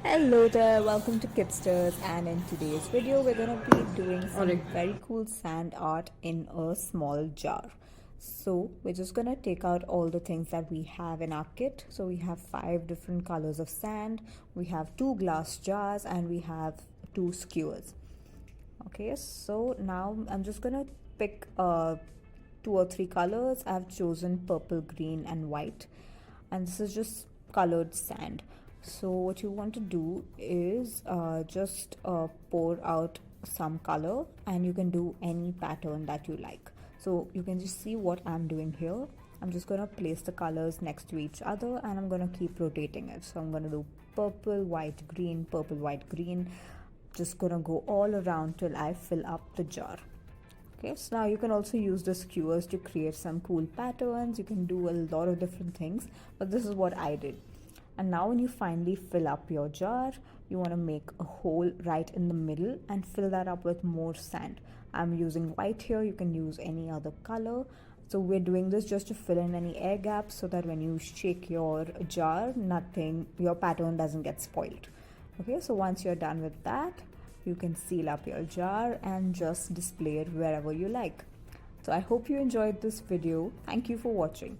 Hello there, welcome to Kitsters, and in today's video we're gonna be doing some very cool sand art in a small jar. So we're just gonna take out all the things that we have in our kit. So we have 5 different colors of sand, we have 2 glass jars, and we have 2 skewers. Okay, so now I'm just gonna pick 2 or 3 colors. I've chosen purple, green, and white, and this is just colored sand. So what you want to do is just pour out some color, and you can do any pattern that you like. So you can just see what I'm doing here. I'm just gonna place the colors next to each other, and I'm gonna keep rotating it. So I'm gonna do purple, white, green, purple, white, green. Just gonna go all around till I fill up the jar. Okay, so now you can also use the skewers to create some cool patterns. You can do a lot of different things, but this is what I did. And now when you finally fill up your jar, you want to make a hole right in the middle and fill that up with more sand. I'm using white here, you can use any other color. So we're doing this just to fill in any air gaps so that when you shake your jar, your pattern doesn't get spoiled. Okay, so once you're done with that, you can seal up your jar and just display it wherever you like. So I hope you enjoyed this video. Thank you for watching.